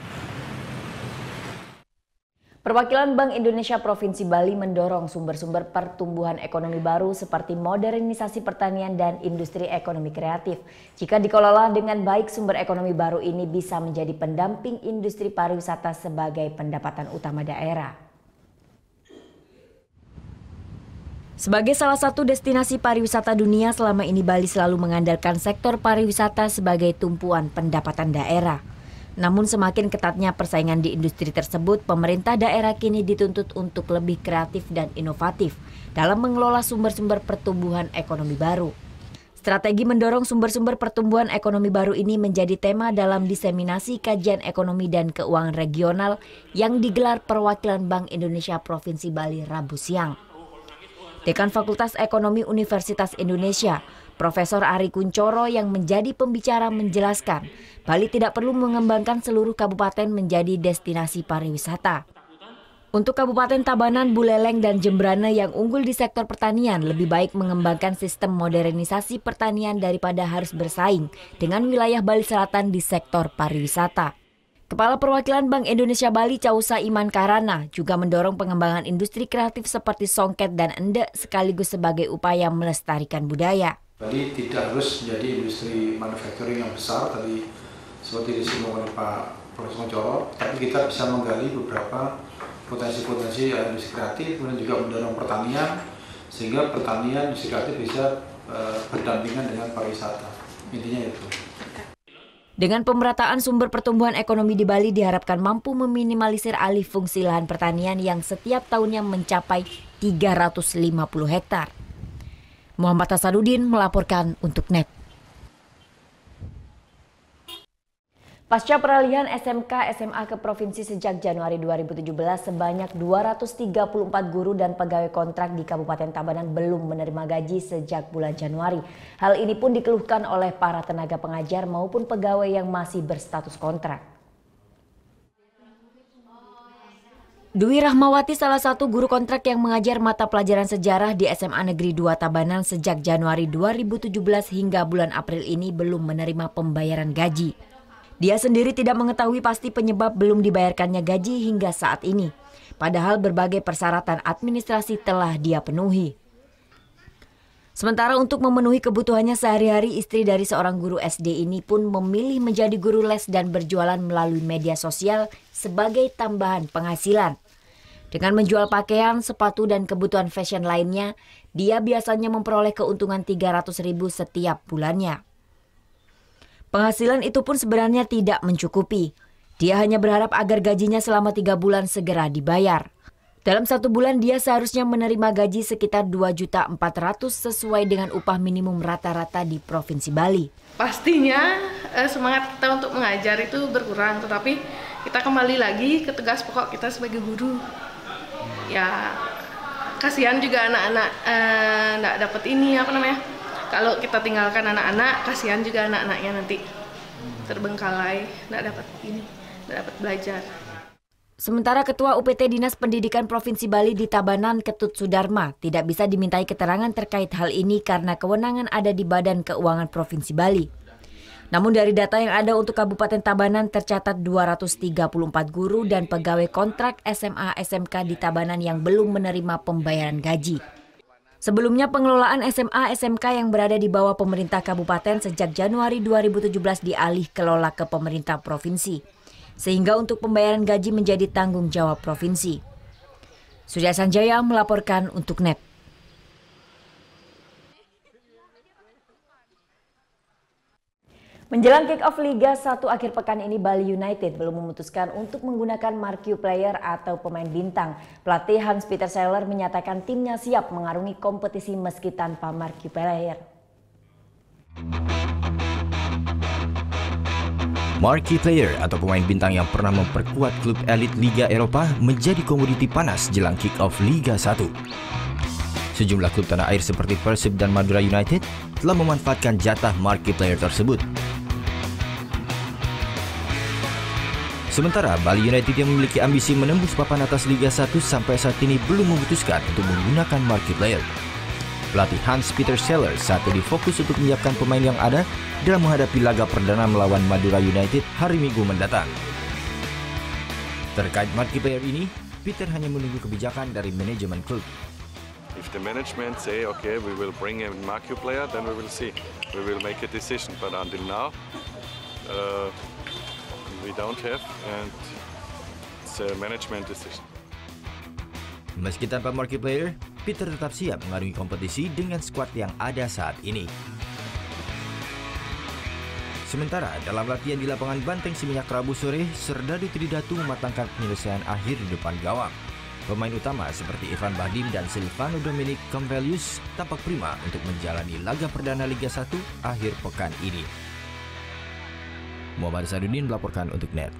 Perwakilan Bank Indonesia Provinsi Bali mendorong sumber-sumber pertumbuhan ekonomi baru seperti modernisasi pertanian dan industri ekonomi kreatif. Jika dikelola dengan baik, sumber ekonomi baru ini bisa menjadi pendamping industri pariwisata sebagai pendapatan utama daerah. Sebagai salah satu destinasi pariwisata dunia, selama ini Bali selalu mengandalkan sektor pariwisata sebagai tumpuan pendapatan daerah. Namun semakin ketatnya persaingan di industri tersebut, pemerintah daerah kini dituntut untuk lebih kreatif dan inovatif dalam mengelola sumber-sumber pertumbuhan ekonomi baru. Strategi mendorong sumber-sumber pertumbuhan ekonomi baru ini menjadi tema dalam diseminasi kajian ekonomi dan keuangan regional yang digelar perwakilan Bank Indonesia Provinsi Bali Rabu siang. Dekan Fakultas Ekonomi Universitas Indonesia, Profesor Ari Kuncoro yang menjadi pembicara menjelaskan, Bali tidak perlu mengembangkan seluruh kabupaten menjadi destinasi pariwisata. Untuk Kabupaten Tabanan, Buleleng, dan Jembrana yang unggul di sektor pertanian, lebih baik mengembangkan sistem modernisasi pertanian daripada harus bersaing dengan wilayah Bali Selatan di sektor pariwisata. Kepala Perwakilan Bank Indonesia Bali Causa Iman Karana juga mendorong pengembangan industri kreatif seperti songket dan endek sekaligus sebagai upaya melestarikan budaya. Bali tidak harus menjadi industri manufacturing yang besar tadi seperti disinggung oleh Pak Profesor Kuncoro, tapi kita bisa menggali beberapa potensi-potensi industri kreatif, kemudian juga mendorong pertanian sehingga pertanian industri kreatif bisa berdampingan dengan pariwisata. Intinya itu. Dengan pemerataan sumber pertumbuhan ekonomi di Bali diharapkan mampu meminimalisir alih fungsi lahan pertanian yang setiap tahunnya mencapai 350 hektar. Muhammad Hasanuddin melaporkan untuk NET. Pasca peralihan SMK SMA ke provinsi sejak Januari 2017, sebanyak 234 guru dan pegawai kontrak di Kabupaten Tabanan belum menerima gaji sejak bulan Januari. Hal ini pun dikeluhkan oleh para tenaga pengajar maupun pegawai yang masih berstatus kontrak. Dwi Rahmawati, salah satu guru kontrak yang mengajar mata pelajaran sejarah di SMA Negeri 2 Tabanan sejak Januari 2017 hingga bulan April ini belum menerima pembayaran gaji. Dia sendiri tidak mengetahui pasti penyebab belum dibayarkannya gaji hingga saat ini. Padahal berbagai persyaratan administrasi telah dia penuhi. Sementara untuk memenuhi kebutuhannya sehari-hari, istri dari seorang guru SD ini pun memilih menjadi guru les dan berjualan melalui media sosial sebagai tambahan penghasilan. Dengan menjual pakaian, sepatu, dan kebutuhan fashion lainnya, dia biasanya memperoleh keuntungan 300.000 setiap bulannya. Penghasilan itu pun sebenarnya tidak mencukupi. Dia hanya berharap agar gajinya selama 3 bulan segera dibayar. Dalam 1 bulan dia seharusnya menerima gaji sekitar 2.400.000 sesuai dengan upah minimum rata-rata di Provinsi Bali. Pastinya semangat kita untuk mengajar itu berkurang, tetapi kita kembali lagi ke tugas pokok kita sebagai guru. Ya, kasihan juga anak-anak nggak dapat ini Kalau kita tinggalkan anak-anak, kasihan juga anak-anaknya nanti terbengkalai, nggak dapat belajar. Sementara Ketua UPT Dinas Pendidikan Provinsi Bali di Tabanan, Ketut Sudarma, tidak bisa dimintai keterangan terkait hal ini karena kewenangan ada di Badan Keuangan Provinsi Bali. Namun dari data yang ada untuk Kabupaten Tabanan tercatat 234 guru dan pegawai kontrak SMA SMK di Tabanan yang belum menerima pembayaran gaji. Sebelumnya pengelolaan SMA SMK yang berada di bawah pemerintah kabupaten sejak Januari 2017 dialih kelola ke pemerintah provinsi. Sehingga untuk pembayaran gaji menjadi tanggung jawab provinsi. Surya Sanjaya melaporkan untuk NET. Menjelang kick-off Liga 1 akhir pekan ini, Bali United belum memutuskan untuk menggunakan marquee player atau pemain bintang. Pelatih Hans-Peter Seller menyatakan timnya siap mengarungi kompetisi meski tanpa marquee player. Marquee player atau pemain bintang yang pernah memperkuat klub elit Liga Eropa menjadi komoditi panas jelang kick-off Liga 1. Sejumlah klub tanah air seperti Persib dan Madura United telah memanfaatkan jatah marquee player tersebut. Sementara Bali United yang memiliki ambisi menembus papan atas Liga 1 sampai saat ini belum memutuskan untuk menggunakan marquee player. Pelatih Hans-Peter Seller saat ini fokus untuk menyiapkan pemain yang ada dalam menghadapi laga perdana melawan Madura United hari Minggu mendatang. Terkait marquee player ini, Peter hanya menunggu kebijakan dari manajemen klub. If the management say, okay, we will bring a marquee player, then we will see. We will make a decision. But until now, we don't have, and it's a management decision. Meski tanpa marquee player, Peter tetap siap mengarungi kompetisi dengan skuad yang ada saat ini. Sementara dalam latihan di lapangan Banteng Seminyak Rabu sore, Serdadu Tridatu mematangkan penyelesaian akhir di depan gawang. Pemain utama seperti Irfan Bahdim dan Silvano Dominic Campbellius tampak prima untuk menjalani laga perdana Liga 1 akhir pekan ini. Muhammad Sadudin melaporkan untuk NET.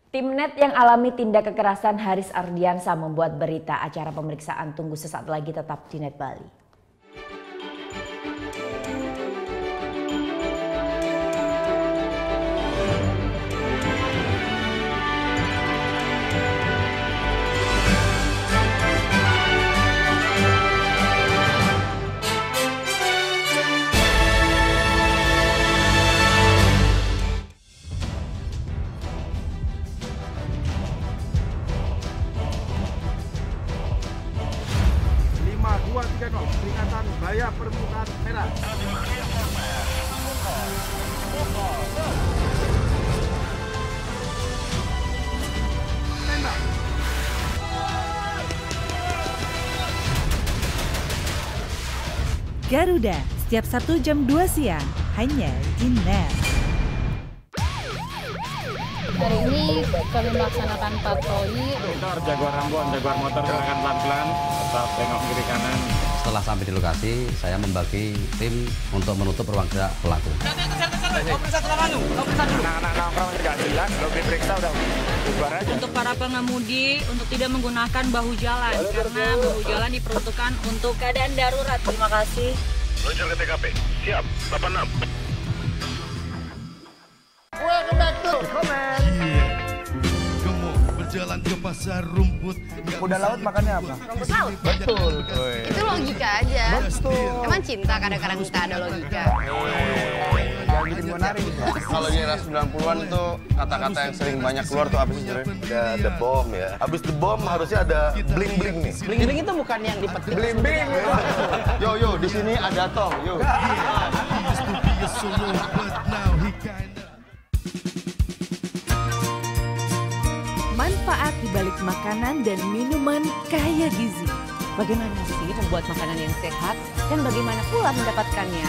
Tim NET yang alami tindak kekerasan Haris Ardiansa membuat berita acara pemeriksaan tunggu sesaat lagi tetap di NET Bali. Peringatan bahaya permukaan merah. Garuda, setiap Sabtu jam 2 siang, hanya di NET. Hari ini kami melaksanakan patroli. Jaguar Ambon, Jaguar motor silakan pelan-pelan, tetap tengok kiri kanan. Setelah sampai di lokasi, saya membagi tim untuk menutup ruang gerak pelaku. Anak-anak nongkrong nggak jelas, lo diperiksa udah bubar aja. Untuk para pengemudi, untuk tidak menggunakan bahu jalan, karena bahu jalan diperuntukkan untuk keadaan darurat. Terima kasih. Meluncur ke TKP, siap, 86. Welcome back to Comment. Berjalan ke pasar rumput. Kuda laut makannya apa? Rumput laut. Betul. Itu logika aja. Betul. Emang cinta kadang-kadang kita ada logika. Jangan bikin gua nari. Kalau di era 90-an tuh kata-kata yang sering banyak keluar tuh apa sih sebenarnya? Ada bom ya. Habis the bom harusnya ada bling-bling nih. Bling-bling itu bukan yang dipetik. Bling-bling. Yo, di sini ada tong, yo. Manfaat di balik makanan dan minuman kaya gizi. Bagaimana sih membuat makanan yang sehat dan bagaimana pula mendapatkannya?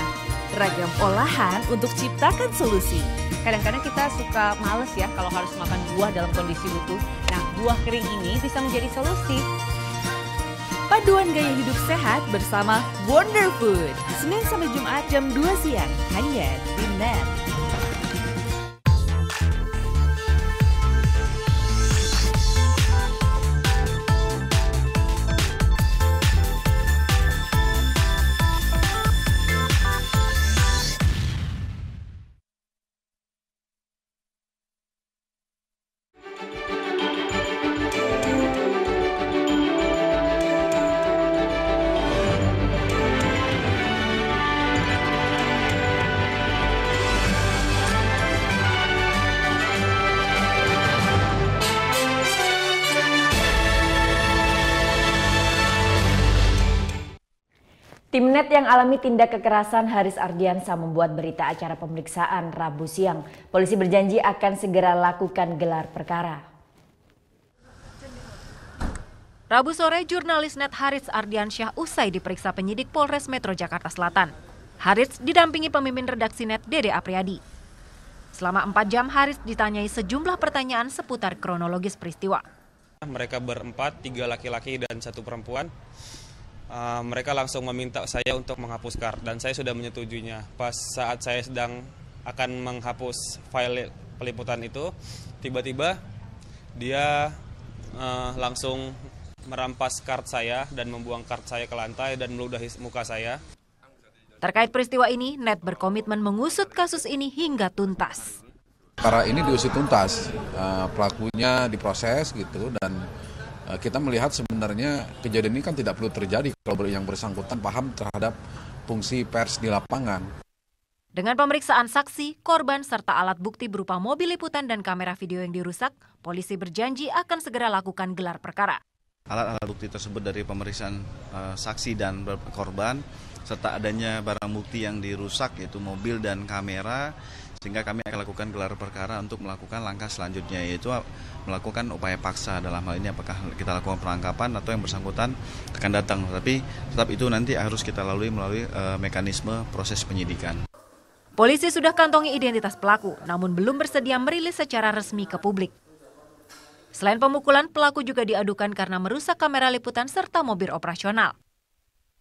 Ragam olahan untuk ciptakan solusi. Kadang-kadang kita suka males ya kalau harus makan buah dalam kondisi utuh. Nah, buah kering ini bisa menjadi solusi. Paduan gaya hidup sehat bersama Wonder Food. Senin sampai Jumat jam 2 siang hanya di NET. Tim NET yang alami tindak kekerasan Haris Ardiansa membuat berita acara pemeriksaan Rabu siang. Polisi berjanji akan segera lakukan gelar perkara. Rabu sore, jurnalis NET Haritz Ardiansyah usai diperiksa penyidik Polres Metro Jakarta Selatan. Haritz didampingi pemimpin redaksi NET Dede Apriyadi. Selama 4 jam, Haritz ditanyai sejumlah pertanyaan seputar kronologis peristiwa. Mereka berempat, 3 laki-laki dan 1 perempuan. Mereka langsung meminta saya untuk menghapus kart dan saya sudah menyetujuinya. Pas saat saya sedang akan menghapus file peliputan itu, tiba-tiba dia langsung merampas kart saya dan membuang kart saya ke lantai dan meludahi muka saya. Terkait peristiwa ini, NET berkomitmen mengusut kasus ini hingga tuntas. Perkara ini diusut tuntas, pelakunya diproses gitu, dan kita melihat sebenarnya kejadian ini kan tidak perlu terjadi kalau yang bersangkutan paham terhadap fungsi pers di lapangan. Dengan pemeriksaan saksi, korban serta alat bukti berupa mobil liputan dan kamera video yang dirusak, polisi berjanji akan segera lakukan gelar perkara. Alat-alat bukti tersebut dari pemeriksaan saksi dan korban, serta adanya barang bukti yang dirusak yaitu mobil dan kamera, sehingga kami akan lakukan gelar perkara untuk melakukan langkah selanjutnya, yaitu melakukan upaya paksa. Dalam hal ini apakah kita lakukan penangkapan atau yang bersangkutan akan datang, tapi tetap itu nanti harus kita lalui melalui mekanisme proses penyidikan. Polisi sudah kantongi identitas pelaku, namun belum bersedia merilis secara resmi ke publik. Selain pemukulan, pelaku juga diadukan karena merusak kamera liputan serta mobil operasional.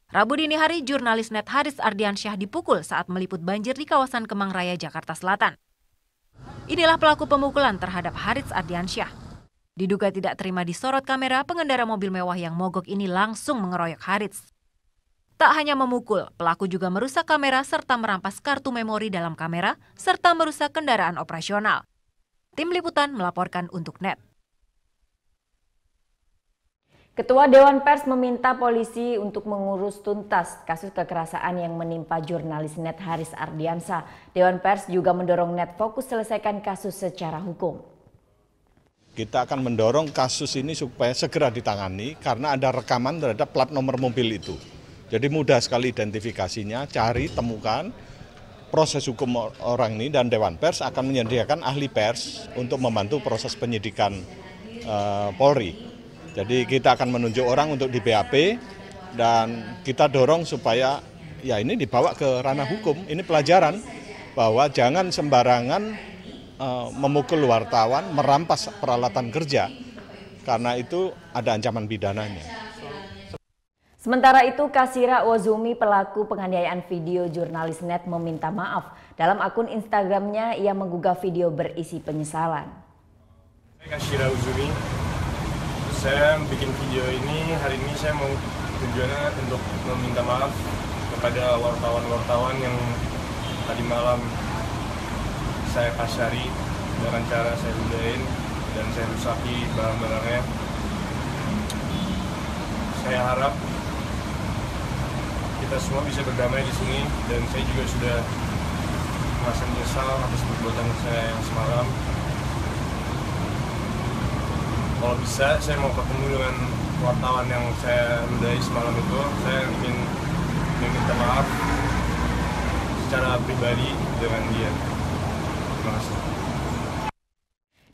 Rabu dini hari, jurnalis NET Haritz Ardiansyah dipukul saat meliput banjir di kawasan Kemang Raya, Jakarta Selatan. Inilah pelaku pemukulan terhadap Haritz Ardiansyah. Diduga tidak terima disorot kamera, pengendara mobil mewah yang mogok ini langsung mengeroyok Haritz. Tak hanya memukul, pelaku juga merusak kamera serta merampas kartu memori dalam kamera, serta merusak kendaraan operasional. Tim liputan melaporkan untuk NET. Ketua Dewan Pers meminta polisi untuk mengurus tuntas kasus kekerasan yang menimpa jurnalis NET Haritz Ardiansyah. Dewan Pers juga mendorong NET fokus selesaikan kasus secara hukum. Kita akan mendorong kasus ini supaya segera ditangani karena ada rekaman terhadap plat nomor mobil itu. Jadi mudah sekali identifikasinya, cari, temukan. Proses hukum orang ini dan Dewan Pers akan menyediakan ahli pers untuk membantu proses penyidikan Polri. Jadi kita akan menunjuk orang untuk di BAP dan kita dorong supaya ya ini dibawa ke ranah hukum. Ini pelajaran bahwa jangan sembarangan memukul wartawan, merampas peralatan kerja karena itu ada ancaman pidananya. Sementara itu, Kasira Ozumi, pelaku penganiayaan video jurnalis NET, meminta maaf. Dalam akun Instagramnya, ia menggugah video berisi penyesalan. Kasira Ozumi. Saya bikin video ini, hari ini saya mau tujuannya untuk meminta maaf kepada wartawan-wartawan yang tadi malam saya kasari dengan cara saya ludahin dan saya rusaki barang-barangnya. Saya harap kita semua bisa berdamai di sini dan saya juga sudah merasa menyesal atas perbuatan saya yang semalam. Kalau bisa, saya mau ketemu dengan wartawan yang saya ludahi semalam itu. Saya ingin meminta maaf secara pribadi dengan dia. Terima kasih.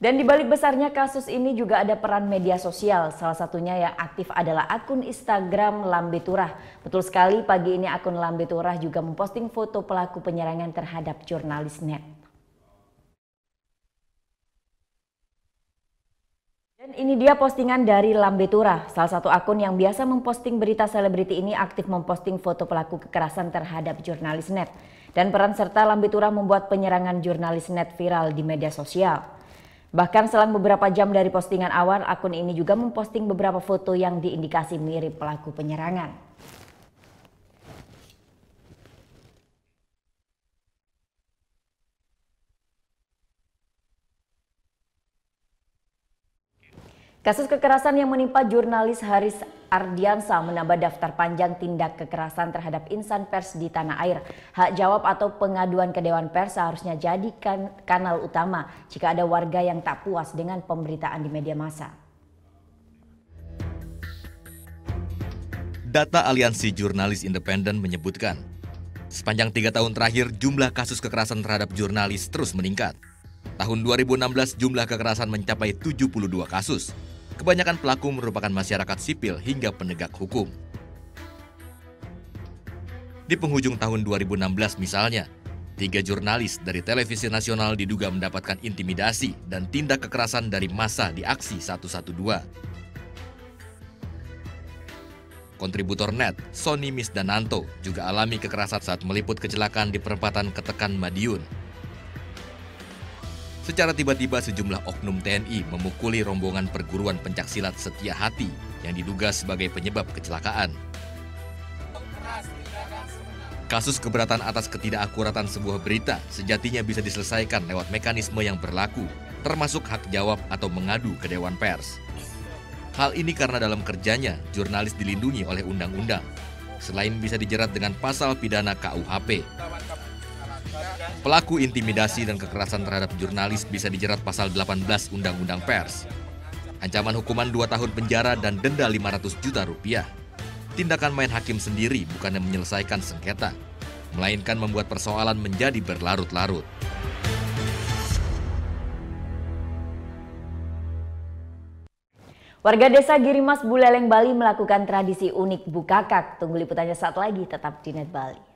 Dan di balik besarnya kasus ini juga ada peran media sosial. Salah satunya yang aktif adalah akun Instagram Lambe Turah. Betul sekali, pagi ini akun Lambe Turah juga memposting foto pelaku penyerangan terhadap jurnalis NET. Dan ini dia postingan dari Lambe Turah, salah satu akun yang biasa memposting berita selebriti ini aktif memposting foto pelaku kekerasan terhadap jurnalis NET. Dan peran serta Lambe Turah membuat penyerangan jurnalis NET viral di media sosial. Bahkan selang beberapa jam dari postingan awal, akun ini juga memposting beberapa foto yang diindikasi mirip pelaku penyerangan. Kasus kekerasan yang menimpa jurnalis Haritz Ardiansyah menambah daftar panjang tindak kekerasan terhadap insan pers di tanah air. Hak jawab atau pengaduan ke Dewan Pers seharusnya jadi kanal utama jika ada warga yang tak puas dengan pemberitaan di media massa. Data Aliansi Jurnalis Independen menyebutkan, sepanjang 3 tahun terakhir jumlah kasus kekerasan terhadap jurnalis terus meningkat. Tahun 2016 jumlah kekerasan mencapai 72 kasus. Kebanyakan pelaku merupakan masyarakat sipil hingga penegak hukum. Di penghujung tahun 2016 misalnya, 3 jurnalis dari televisi nasional diduga mendapatkan intimidasi dan tindak kekerasan dari massa di aksi 112. Kontributor net, Sony Misdananto, juga alami kekerasan saat meliput kecelakaan di perempatan Ketekan, Madiun. Secara tiba-tiba sejumlah oknum TNI memukuli rombongan perguruan pencaksilat Setia Hati yang diduga sebagai penyebab kecelakaan. Kasus keberatan atas ketidakakuratan sebuah berita sejatinya bisa diselesaikan lewat mekanisme yang berlaku, termasuk hak jawab atau mengadu ke Dewan Pers. Hal ini karena dalam kerjanya, jurnalis dilindungi oleh undang-undang. Selain bisa dijerat dengan pasal pidana KUHP. Pelaku intimidasi dan kekerasan terhadap jurnalis bisa dijerat pasal 18 Undang-Undang Pers. Ancaman hukuman 2 tahun penjara dan denda 500 juta rupiah. Tindakan main hakim sendiri bukannya menyelesaikan sengketa, melainkan membuat persoalan menjadi berlarut-larut. Warga desa Girimas, Buleleng, Bali melakukan tradisi unik Bukakak. Tunggu liputannya saat lagi, tetap di Net Bali.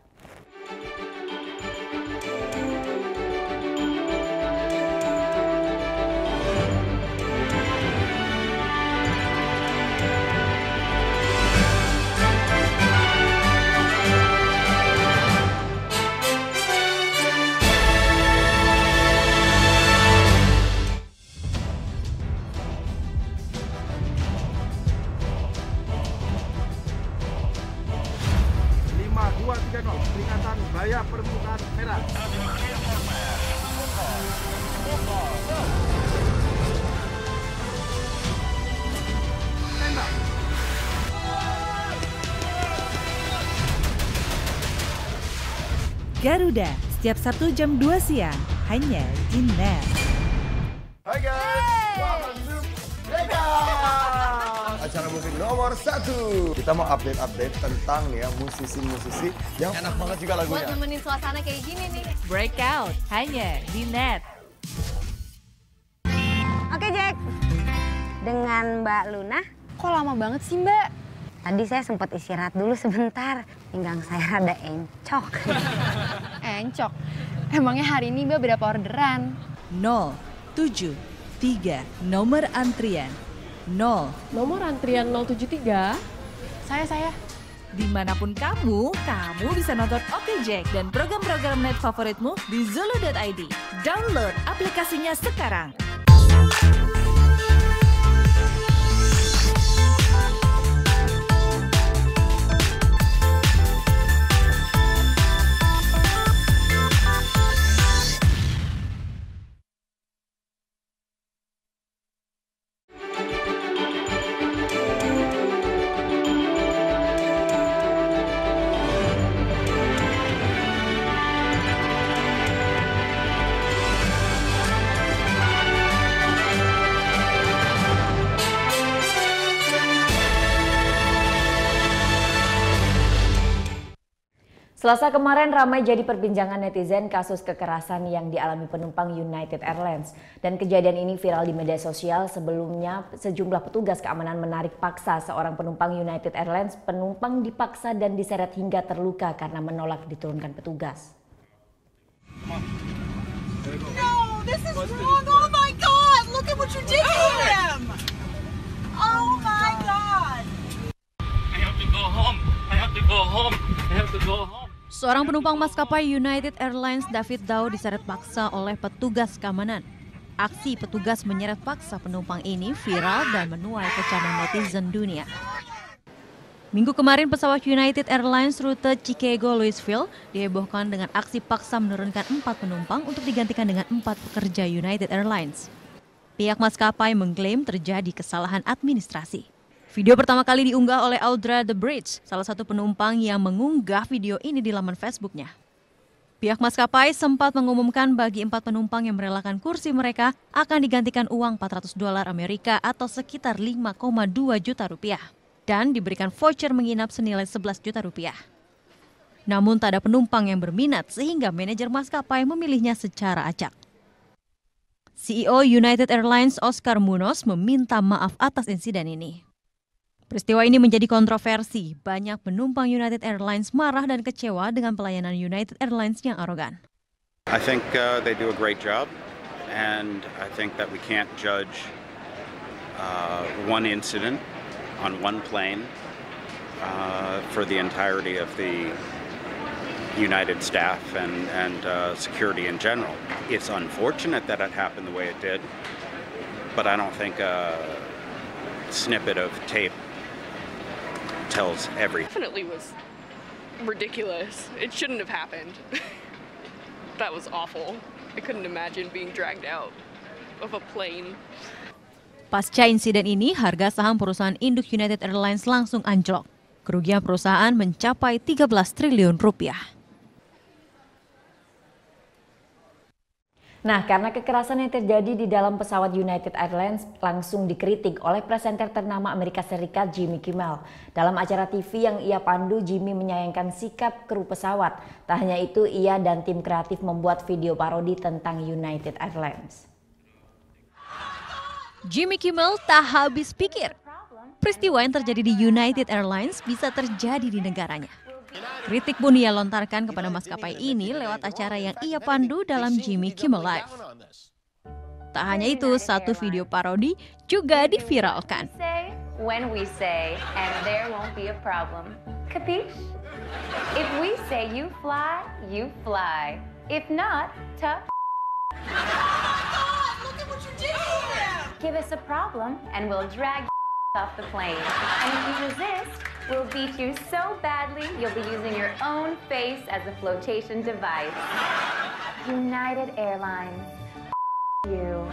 Peringatan Bahaya Permukaan Merah. Garuda, setiap Sabtu jam 2 siang, hanya di Net. Hai guys, welcome to Vegas, acara musik nomor 1. Kita mau update tentang ya musisi-musisi yang enak banget juga lagunya. Buat nemenin suasana kayak gini nih. Breakout, hanya di Net. Oke Jack, dengan Mbak Luna. Kok lama banget sih Mbak? Tadi saya sempat istirahat dulu sebentar, pinggang saya rada encok. Encok? Emangnya hari ini Mbak berapa orderan? 073, nomor antrian 0. Nomor antrian 073? Saya. Dimanapun kamu bisa nonton OK Jack dan program-program Net favoritmu di Zulu.id. Download aplikasinya sekarang. Selasa kemarin ramai jadi perbincangan netizen kasus kekerasan yang dialami penumpang United Airlines. Dan kejadian ini viral di media sosial. Sebelumnya sejumlah petugas keamanan menarik paksa seorang penumpang United Airlines. Penumpang dipaksa dan diseret hingga terluka karena menolak diturunkan petugas. No, this is wrong. Oh my God, look at what you did to him. Oh my God. I have to go home. I have to go home. I have to go home. Seorang penumpang maskapai United Airlines David Dow diseret paksa oleh petugas keamanan. Aksi petugas menyeret paksa penumpang ini viral dan menuai kecaman netizen dunia. Minggu kemarin pesawat United Airlines rute Chicago-Louisville dihebohkan dengan aksi paksa menurunkan 4 penumpang untuk digantikan dengan 4 pekerja United Airlines. Pihak maskapai mengklaim terjadi kesalahan administrasi. Video pertama kali diunggah oleh Audra The Bridge, salah satu penumpang yang mengunggah video ini di laman Facebooknya. Pihak maskapai sempat mengumumkan bagi 4 penumpang yang merelakan kursi mereka akan digantikan uang $400 Amerika atau sekitar 5,2 juta rupiah dan diberikan voucher menginap senilai 11 juta rupiah. Namun tak ada penumpang yang berminat sehingga manajer maskapai memilihnya secara acak. CEO United Airlines Oscar Munoz meminta maaf atas insiden ini. Peristiwa ini menjadi kontroversi. Banyak penumpang United Airlines marah dan kecewa dengan pelayanan United Airlines yang arogan. I think they do a great job, and I think that we can't judge one incident on one plane for the entirety of the United staff and security in general. It's unfortunate that it happened the way it did, but I don't think a snippet of tape tells everything. Definitely was ridiculous. It shouldn't have happened. That was awful. I couldn't imagine being dragged out of a plane. Pasca insiden ini, harga saham perusahaan induk United Airlines langsung anjlok. Kerugian perusahaan mencapai 13 triliun rupiah. Nah, karena kekerasan yang terjadi di dalam pesawat United Airlines langsung dikritik oleh presenter ternama Amerika Serikat Jimmy Kimmel. Dalam acara TV yang ia pandu, Jimmy menyayangkan sikap kru pesawat. Tak hanya itu, ia dan tim kreatif membuat video parodi tentang United Airlines. Jimmy Kimmel tak habis pikir. Peristiwa yang terjadi di United Airlines bisa terjadi di negaranya. Kritik pun ia lontarkan kepada maskapai ini lewat acara yang ia pandu dalam Jimmy Kimmel Live. Tak hanya itu, satu video parodi juga diviralkan. When we say, and there won't be a problem. Capiche? If we say you fly, you fly. If not, tough. Look at what you did here! Give us a problem, and we'll drag off the plane. And if you resist, we'll beat you so badly, you'll be using your own face as a flotation device. United Airlines, you.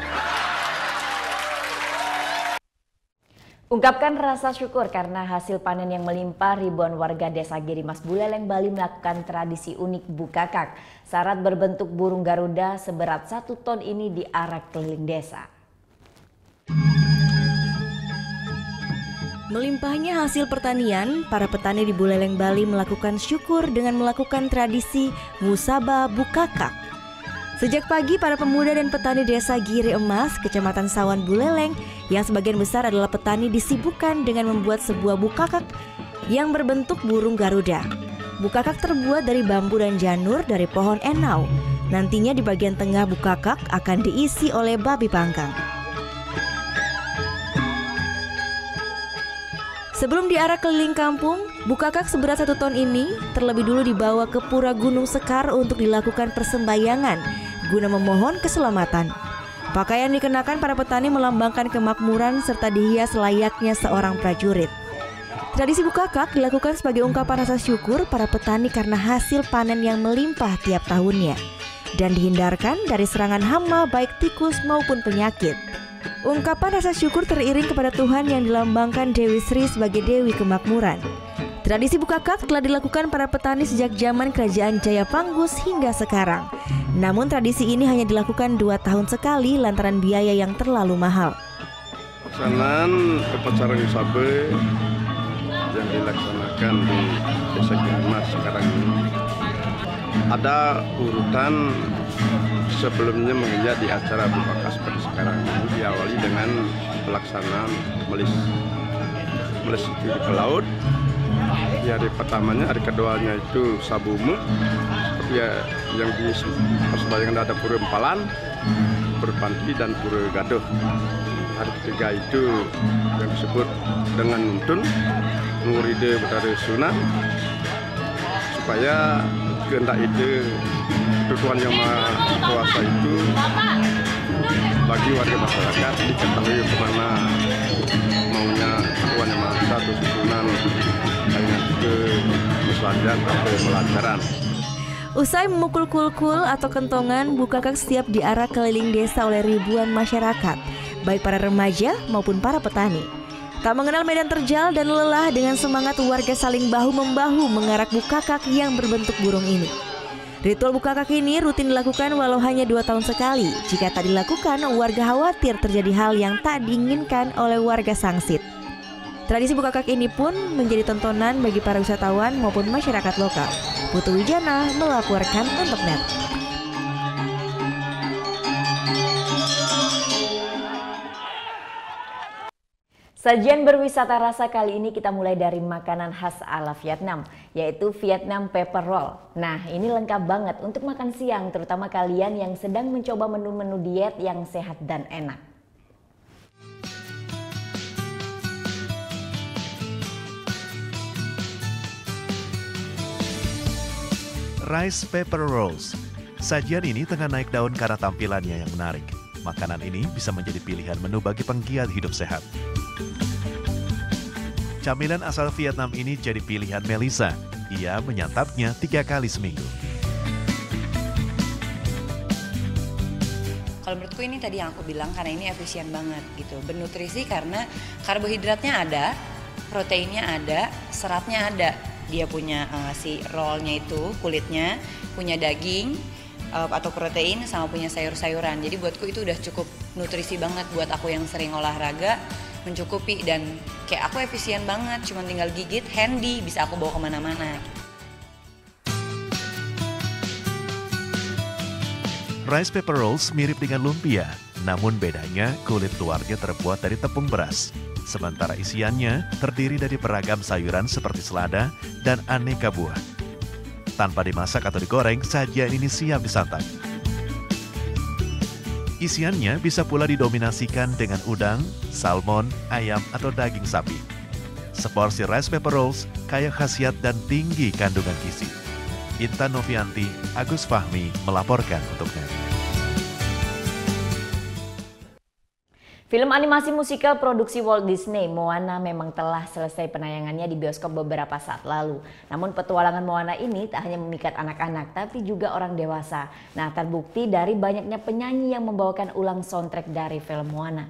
Ungkapkan rasa syukur karena hasil panen yang melimpah, ribuan warga desa Girimas Buleleng, Bali melakukan tradisi unik bukakak. Sarat berbentuk burung Garuda seberat 1 ton ini diarak keliling desa. Melimpahnya hasil pertanian, para petani di Buleleng, Bali melakukan syukur dengan melakukan tradisi Musaba Bukakak. Sejak pagi, para pemuda dan petani desa Giri Emas, Kecamatan Sawan Buleleng, yang sebagian besar adalah petani, disibukkan dengan membuat sebuah bukakak yang berbentuk burung Garuda. Bukakak terbuat dari bambu dan janur dari pohon enau. Nantinya di bagian tengah bukakak akan diisi oleh babi panggang. Sebelum diarak keliling kampung, bukakak seberat 1 ton ini terlebih dulu dibawa ke Pura Gunung Sekar untuk dilakukan persembahyangan guna memohon keselamatan. Pakaian dikenakan para petani melambangkan kemakmuran serta dihias layaknya seorang prajurit. Tradisi bukakak dilakukan sebagai ungkapan rasa syukur para petani karena hasil panen yang melimpah tiap tahunnya dan dihindarkan dari serangan hama baik tikus maupun penyakit. Ungkapan rasa syukur teriring kepada Tuhan yang dilambangkan Dewi Sri sebagai Dewi Kemakmuran. Tradisi bukakak telah dilakukan para petani sejak zaman Kerajaan Jayapanggus hingga sekarang. Namun tradisi ini hanya dilakukan 2 tahun sekali lantaran biaya yang terlalu mahal. Pelaksanaan upacara Musabe yang dilaksanakan di Desa Girimas sekarang ini ada urutan. Sebelumnya menginjak di acara bukakak seperti sekarang ini diawali dengan pelaksanaan melis itu ke laut. Di hari pertamanya, hari keduanya itu sabumu, ya, yang di persembahyangan ada pura empalan, pura panti dan pura gaduh. Hari ketiga itu yang disebut dengan nuntun, menguride betari sunat, supaya kehendak ide Tuhan Yang Maha Kuasa itu bagi warga masyarakat diketahui kemana maunya Tuhan Yang Maha Kuasa atau susunan dengan ke musyawarah atau pelajaran. Usai memukul kulkul atau kentongan, bukakak siap diarak keliling desa oleh ribuan masyarakat, baik para remaja maupun para petani. Tak mengenal medan terjal dan lelah, dengan semangat warga saling bahu-membahu mengarak bukakak yang berbentuk burung ini. Ritual bukakak ini rutin dilakukan walau hanya 2 tahun sekali. Jika tak dilakukan, warga khawatir terjadi hal yang tak diinginkan oleh warga Sangsit. Tradisi bukakak ini pun menjadi tontonan bagi para wisatawan maupun masyarakat lokal. Putu Wijana melaporkan untuk NET. Sajian berwisata rasa kali ini kita mulai dari makanan khas ala Vietnam, yaitu Vietnam Pepper Roll. Nah, ini lengkap banget untuk makan siang, terutama kalian yang sedang mencoba menu-menu diet yang sehat dan enak. Rice Pepper Rolls. Sajian ini tengah naik daun karena tampilannya yang menarik. Makanan ini bisa menjadi pilihan menu bagi penggiat hidup sehat. Camilan asal Vietnam ini jadi pilihan Melissa. Ia menyantapnya 3 kali seminggu. Kalau menurutku ini tadi yang aku bilang, karena ini efisien banget gitu. Bernutrisi karena karbohidratnya ada, proteinnya ada, seratnya ada. Dia punya si rollnya itu, kulitnya, punya daging atau protein, sama punya sayur-sayuran. Jadi buatku itu udah cukup nutrisi banget buat aku yang sering olahraga, mencukupi, dan kayak aku efisien banget, cuma tinggal gigit, handy, bisa aku bawa kemana-mana. Rice Pepper Rolls mirip dengan lumpia, namun bedanya kulit luarnya terbuat dari tepung beras. Sementara isiannya terdiri dari beragam sayuran seperti selada dan aneka buah. Tanpa dimasak atau digoreng, sajian ini siap disantap. Isiannya bisa pula didominasikan dengan udang, salmon, ayam, atau daging sapi. Seporsi Rice Pepper Rolls kaya khasiat dan tinggi kandungan gizi. Intan Novianti, Agus Fahmi melaporkan untuk NET. Film animasi musikal produksi Walt Disney, Moana, memang telah selesai penayangannya di bioskop beberapa saat lalu. Namun petualangan Moana ini tak hanya memikat anak-anak, tapi juga orang dewasa. Nah, terbukti dari banyaknya penyanyi yang membawakan ulang soundtrack dari film Moana.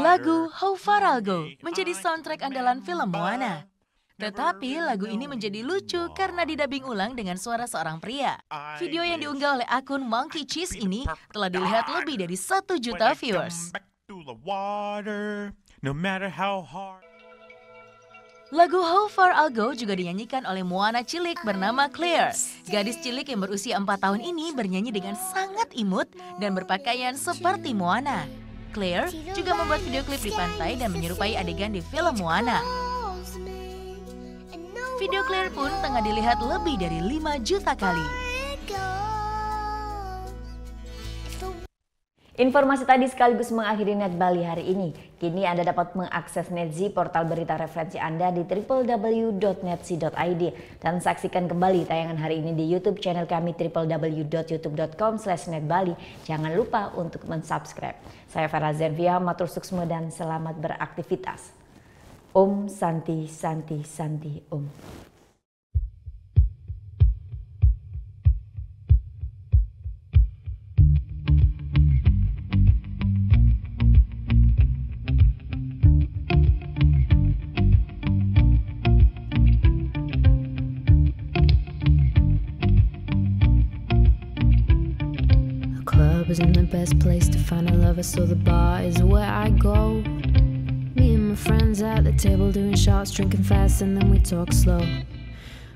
Lagu How Far I'll Go menjadi soundtrack andalan film Moana. Tetapi lagu ini menjadi lucu karena didubbing ulang dengan suara seorang pria. Video yang diunggah oleh akun Monkey Cheese ini telah dilihat lebih dari 1 juta viewers. Lagu How Far I'll Go juga dinyanyikan oleh Moana cilik bernama Claire. Gadis cilik yang berusia 4 tahun ini bernyanyi dengan sangat imut dan berpakaian seperti Moana. Claire juga membuat video klip di pantai dan menyerupai adegan di film Moana. Video Claire pun tengah dilihat lebih dari 5 juta kali. Informasi tadi sekaligus mengakhiri Net Bali hari ini. Kini Anda dapat mengakses NetZ, portal berita referensi Anda di www.netz.id, dan saksikan kembali tayangan hari ini di YouTube channel kami www.youtube.com/netbali. Jangan lupa untuk mensubscribe. Saya Farah Zenvia, matur suksma dan selamat beraktivitas. Om Santi Santi Santi Om. The club isn't the best place to find a lover, so the bar is where I go. Me and my friends at the table doing shots, drinking fast, and then we talk slow.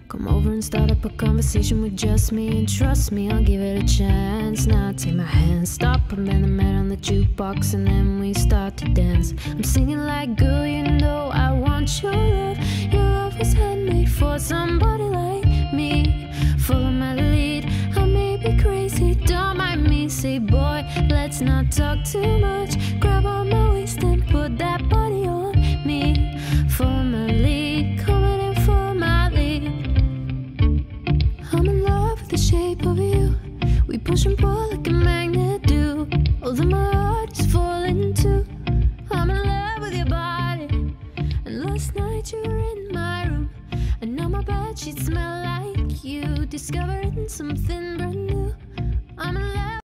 Come over and start up a conversation with just me, and trust me, I'll give it a chance. Now take my hand, stop, and bend the man on the jukebox, and then we start to dance. I'm singing like, girl, you know I want your love. Your love was handmade for somebody like me. Follow my lead, I may be crazy, don't mind me. Say, boy, let's not talk too much. Grab on my waist and put that body on me. Follow my lead, coming in for my lead. I'm in love with the shape of you. We push and pull like a magnet do. Although my heart is falling too. I'm in love with your body. And last night you were in my room, and now my bedsheets smell like you. Discovering something brand new. I'm in love.